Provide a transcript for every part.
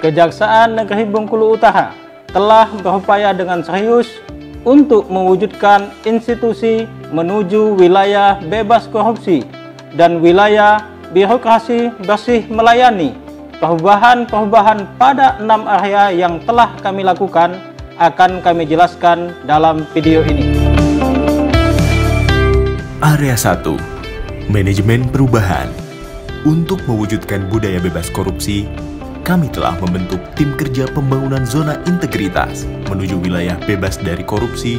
Kejaksaan Negeri Bengkulu Utara telah berupaya dengan serius untuk mewujudkan institusi menuju wilayah bebas korupsi dan wilayah birokrasi bersih melayani. Perubahan-perubahan pada 6 area yang telah kami lakukan akan kami jelaskan dalam video ini. Area 1. Manajemen perubahan. Untuk mewujudkan budaya bebas korupsi, kami telah membentuk tim kerja pembangunan zona integritas menuju wilayah bebas dari korupsi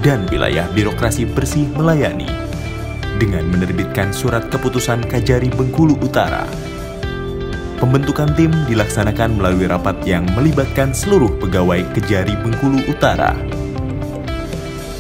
dan wilayah birokrasi bersih melayani dengan menerbitkan surat keputusan Kajari Bengkulu Utara. Pembentukan tim dilaksanakan melalui rapat yang melibatkan seluruh pegawai Kejari Bengkulu Utara.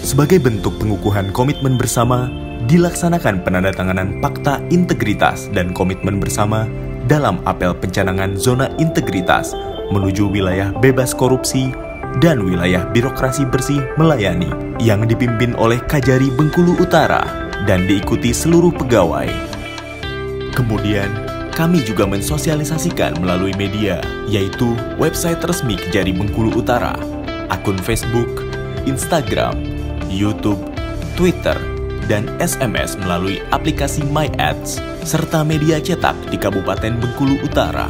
Sebagai bentuk pengukuhan komitmen bersama, dilaksanakan penandatanganan Fakta Integritas dan Komitmen Bersama dalam apel pencanangan zona integritas menuju wilayah bebas korupsi dan wilayah birokrasi bersih melayani yang dipimpin oleh Kajari Bengkulu Utara dan diikuti seluruh pegawai. Kemudian, kami juga mensosialisasikan melalui media, yaitu website resmi Kejari Bengkulu Utara, akun Facebook, Instagram, YouTube, Twitter, dan SMS melalui aplikasi MyAds, serta media cetak di Kabupaten Bengkulu Utara.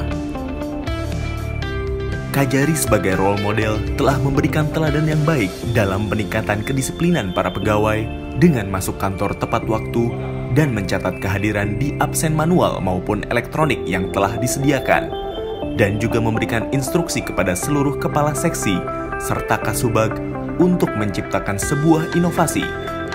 Kajari sebagai role model telah memberikan teladan yang baik dalam peningkatan kedisiplinan para pegawai dengan masuk kantor tepat waktu dan mencatat kehadiran di absen manual maupun elektronik yang telah disediakan, dan juga memberikan instruksi kepada seluruh kepala seksi serta kasubag untuk menciptakan sebuah inovasi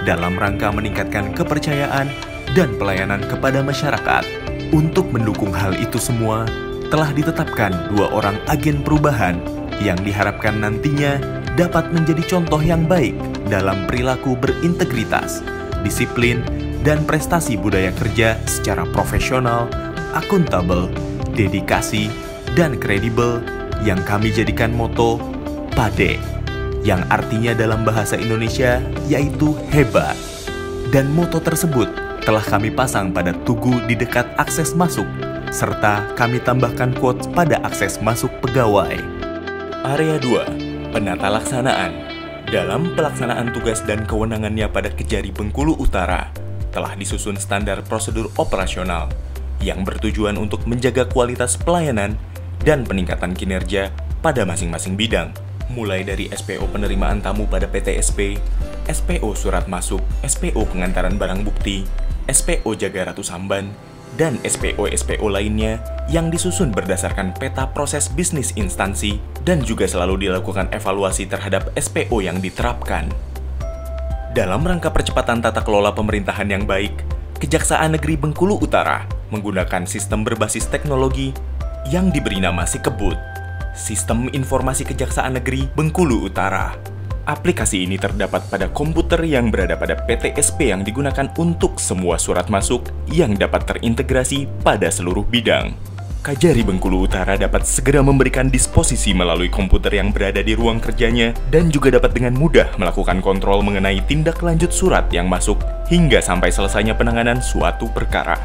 dalam rangka meningkatkan kepercayaan dan pelayanan kepada masyarakat. Untuk mendukung hal itu semua, telah ditetapkan 2 orang agen perubahan yang diharapkan nantinya dapat menjadi contoh yang baik dalam perilaku berintegritas, disiplin, dan prestasi budaya kerja secara profesional, akuntabel, dedikasi, dan kredibel yang kami jadikan moto PADE, yang artinya dalam bahasa Indonesia yaitu hebat. Dan moto tersebut telah kami pasang pada tugu di dekat akses masuk, serta kami tambahkan quotes pada akses masuk pegawai. Area 2. Penata laksanaan. Dalam pelaksanaan tugas dan kewenangannya pada Kejari Bengkulu Utara, telah disusun standar prosedur operasional yang bertujuan untuk menjaga kualitas pelayanan dan peningkatan kinerja pada masing-masing bidang, mulai dari SPO penerimaan tamu pada PTSP, SPO surat masuk, SPO pengantaran barang bukti, SPO jaga ratu samban, dan SPO-SPO lainnya yang disusun berdasarkan peta proses bisnis instansi dan juga selalu dilakukan evaluasi terhadap SPO yang diterapkan. Dalam rangka percepatan tata kelola pemerintahan yang baik, Kejaksaan Negeri Bengkulu Utara menggunakan sistem berbasis teknologi yang diberi nama Sikebut, Sistem Informasi Kejaksaan Negeri Bengkulu Utara. Aplikasi ini terdapat pada komputer yang berada pada PTSP yang digunakan untuk semua surat masuk yang dapat terintegrasi pada seluruh bidang. Kajari Bengkulu Utara dapat segera memberikan disposisi melalui komputer yang berada di ruang kerjanya dan juga dapat dengan mudah melakukan kontrol mengenai tindak lanjut surat yang masuk hingga sampai selesainya penanganan suatu perkara.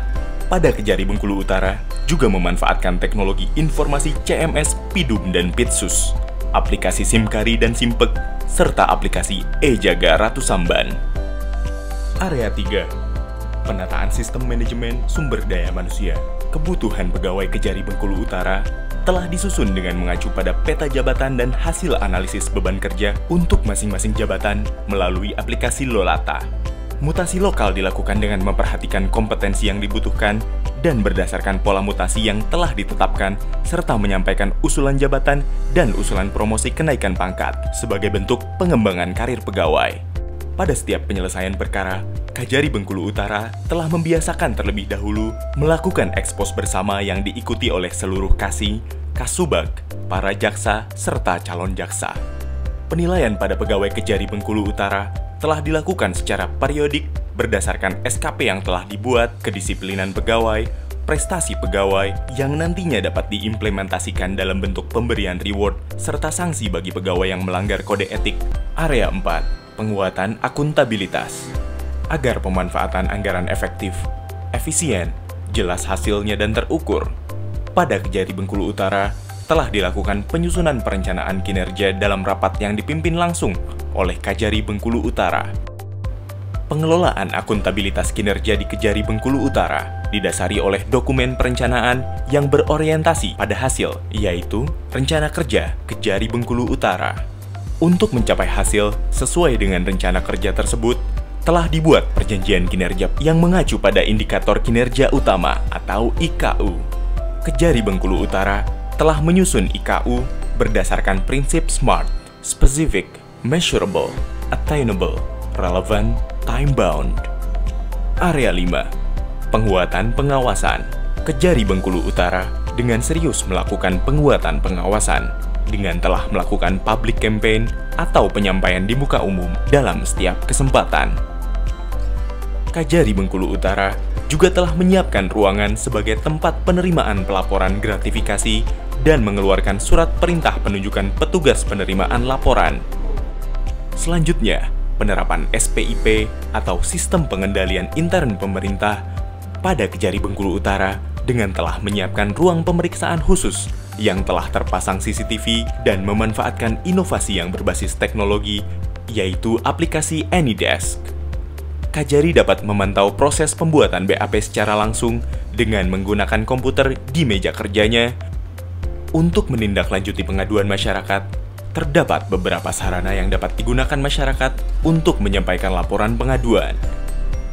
Pada Kejari Bengkulu Utara juga memanfaatkan teknologi informasi CMS, Pidum, dan Pitsus, aplikasi Simkari dan Simpek, serta aplikasi E-Jaga Ratu Samban. Area 3. Penataan sistem manajemen sumber daya manusia. Kebutuhan pegawai Kejari Bengkulu Utara telah disusun dengan mengacu pada peta jabatan dan hasil analisis beban kerja untuk masing-masing jabatan melalui aplikasi Lolata. Mutasi lokal dilakukan dengan memperhatikan kompetensi yang dibutuhkan dan berdasarkan pola mutasi yang telah ditetapkan, serta menyampaikan usulan jabatan dan usulan promosi kenaikan pangkat sebagai bentuk pengembangan karir pegawai. Pada setiap penyelesaian perkara, Kajari Bengkulu Utara telah membiasakan terlebih dahulu melakukan ekspos bersama yang diikuti oleh seluruh kasih, kasubag, para jaksa, serta calon jaksa. Penilaian pada pegawai Kejari Bengkulu Utara telah dilakukan secara periodik berdasarkan SKP yang telah dibuat, kedisiplinan pegawai, prestasi pegawai yang nantinya dapat diimplementasikan dalam bentuk pemberian reward serta sanksi bagi pegawai yang melanggar kode etik. Area 4. Penguatan akuntabilitas. Agar pemanfaatan anggaran efektif, efisien, jelas hasilnya dan terukur. Pada Kejari Bengkulu Utara, telah dilakukan penyusunan perencanaan kinerja dalam rapat yang dipimpin langsung oleh Kajari Bengkulu Utara. Pengelolaan akuntabilitas kinerja di Kejari Bengkulu Utara didasari oleh dokumen perencanaan yang berorientasi pada hasil, yaitu Rencana Kerja Kejari Bengkulu Utara. Untuk mencapai hasil sesuai dengan rencana kerja tersebut, telah dibuat perjanjian kinerja yang mengacu pada indikator kinerja utama atau IKU. Kejari Bengkulu Utara telah menyusun IKU berdasarkan prinsip SMART, Specific, Measurable, Attainable, Relevant, Time-bound. Area 5. Penguatan pengawasan. Kejari Bengkulu Utara dengan serius melakukan penguatan pengawasan dengan telah melakukan public campaign atau penyampaian di muka umum dalam setiap kesempatan. Kajari Bengkulu Utara juga telah menyiapkan ruangan sebagai tempat penerimaan pelaporan gratifikasi dan mengeluarkan surat perintah penunjukan petugas penerimaan laporan. Selanjutnya, penerapan SPIP atau Sistem Pengendalian Intern Pemerintah pada Kejari Bengkulu Utara dengan telah menyiapkan ruang pemeriksaan khusus yang telah terpasang CCTV dan memanfaatkan inovasi yang berbasis teknologi, yaitu aplikasi AnyDesk. Kajari dapat memantau proses pembuatan BAP secara langsung dengan menggunakan komputer di meja kerjanya. Untuk menindaklanjuti pengaduan masyarakat, terdapat beberapa sarana yang dapat digunakan masyarakat untuk menyampaikan laporan pengaduan,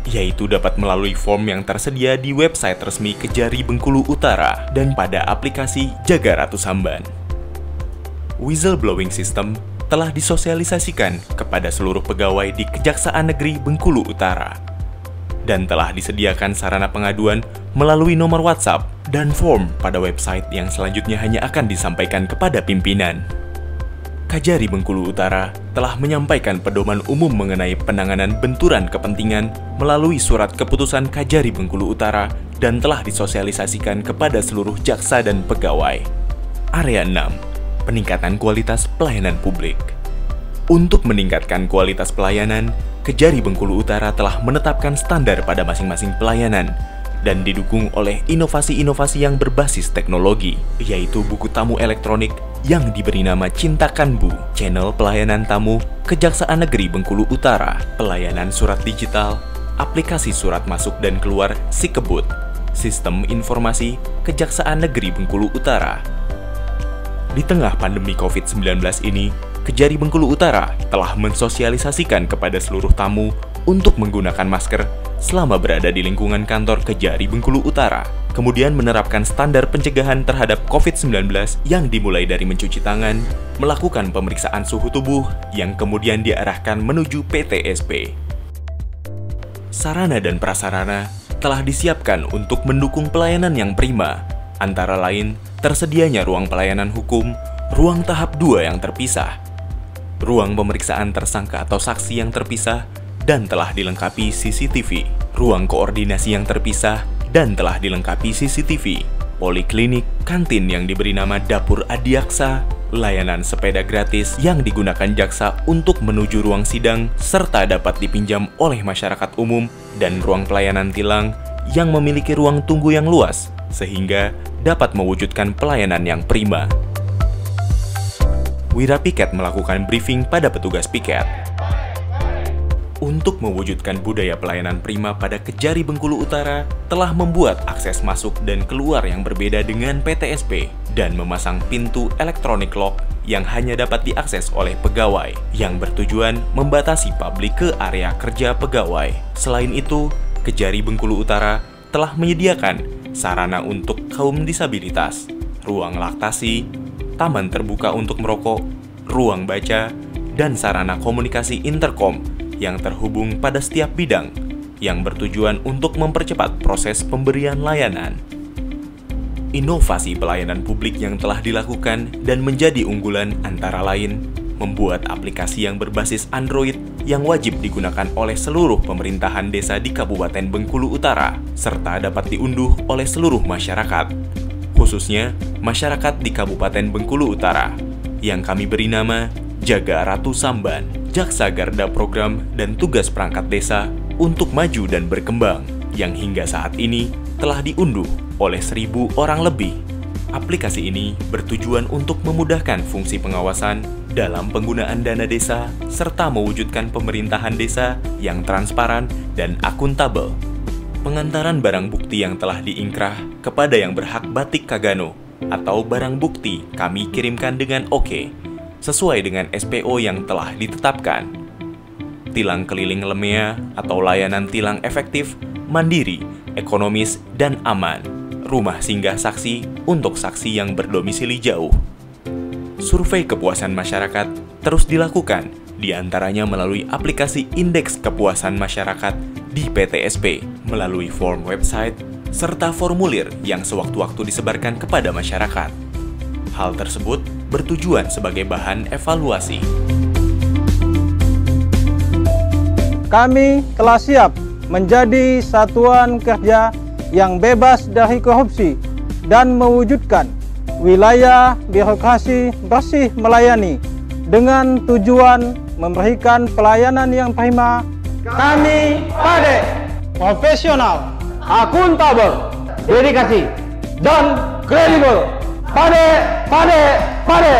yaitu dapat melalui form yang tersedia di website resmi Kejari Bengkulu Utara dan pada aplikasi Jaga Ratu Samban. Whistleblowing System telah disosialisasikan kepada seluruh pegawai di Kejaksaan Negeri Bengkulu Utara dan telah disediakan sarana pengaduan melalui nomor WhatsApp dan form pada website yang selanjutnya hanya akan disampaikan kepada pimpinan. Kajari Bengkulu Utara telah menyampaikan pedoman umum mengenai penanganan benturan kepentingan melalui surat keputusan Kajari Bengkulu Utara dan telah disosialisasikan kepada seluruh jaksa dan pegawai. Area 6. Peningkatan kualitas pelayanan publik. Untuk meningkatkan kualitas pelayanan, Kejari Bengkulu Utara telah menetapkan standar pada masing-masing pelayanan dan didukung oleh inovasi-inovasi yang berbasis teknologi, yaitu buku tamu elektronik yang diberi nama Cintakan Bu, channel pelayanan tamu Kejaksaan Negeri Bengkulu Utara, pelayanan surat digital, aplikasi surat masuk dan keluar Sikebut, sistem informasi Kejaksaan Negeri Bengkulu Utara. Di tengah pandemi COVID-19 ini, Kejari Bengkulu Utara telah mensosialisasikan kepada seluruh tamu untuk menggunakan masker selama berada di lingkungan kantor Kejari Bengkulu Utara, kemudian menerapkan standar pencegahan terhadap COVID-19 yang dimulai dari mencuci tangan, melakukan pemeriksaan suhu tubuh, yang kemudian diarahkan menuju PTSP. Sarana dan prasarana telah disiapkan untuk mendukung pelayanan yang prima, antara lain tersedianya ruang pelayanan hukum, ruang tahap 2 yang terpisah, ruang pemeriksaan tersangka atau saksi yang terpisah, dan telah dilengkapi CCTV, ruang koordinasi yang terpisah, dan telah dilengkapi CCTV, poliklinik, kantin yang diberi nama Dapur Adiaksa, layanan sepeda gratis yang digunakan jaksa untuk menuju ruang sidang, serta dapat dipinjam oleh masyarakat umum, dan ruang pelayanan tilang yang memiliki ruang tunggu yang luas, sehingga dapat mewujudkan pelayanan yang prima. Wira Piket melakukan briefing pada petugas piket. Untuk mewujudkan budaya pelayanan prima pada Kejari Bengkulu Utara, telah membuat akses masuk dan keluar yang berbeda dengan PTSP dan memasang pintu elektronik lock yang hanya dapat diakses oleh pegawai, yang bertujuan membatasi publik ke area kerja pegawai. Selain itu, Kejari Bengkulu Utara telah menyediakan sarana untuk kaum disabilitas, ruang laktasi, taman terbuka untuk merokok, ruang baca, dan sarana komunikasi interkom yang terhubung pada setiap bidang, yang bertujuan untuk mempercepat proses pemberian layanan. Inovasi pelayanan publik yang telah dilakukan dan menjadi unggulan antara lain, membuat aplikasi yang berbasis Android yang wajib digunakan oleh seluruh pemerintahan desa di Kabupaten Bengkulu Utara, serta dapat diunduh oleh seluruh masyarakat, khususnya masyarakat di Kabupaten Bengkulu Utara, yang kami beri nama Jaga Ratu Samban, Jaksa Garda Program dan Tugas Perangkat Desa untuk maju dan berkembang, yang hingga saat ini telah diunduh oleh 1.000 orang lebih. Aplikasi ini bertujuan untuk memudahkan fungsi pengawasan dalam penggunaan dana desa serta mewujudkan pemerintahan desa yang transparan dan akuntabel. Pengantaran barang bukti yang telah diingkrah kepada yang berhak batik Kagano atau barang bukti kami kirimkan dengan OK, sesuai dengan SPO yang telah ditetapkan. Tilang keliling LEMEA atau layanan tilang efektif, mandiri, ekonomis, dan aman. Rumah singgah saksi untuk saksi yang berdomisili jauh. Survei kepuasan masyarakat terus dilakukan, diantaranya melalui aplikasi Indeks Kepuasan Masyarakat di PTSP, melalui form website, serta formulir yang sewaktu-waktu disebarkan kepada masyarakat. Hal tersebut bertujuan sebagai bahan evaluasi. Kami telah siap menjadi satuan kerja yang bebas dari korupsi dan mewujudkan wilayah birokrasi bersih melayani dengan tujuan memberikan pelayanan yang prima. Kami PADE, profesional, akuntabel, dedikasi, dan kredibel. PADE, PADE, PADE.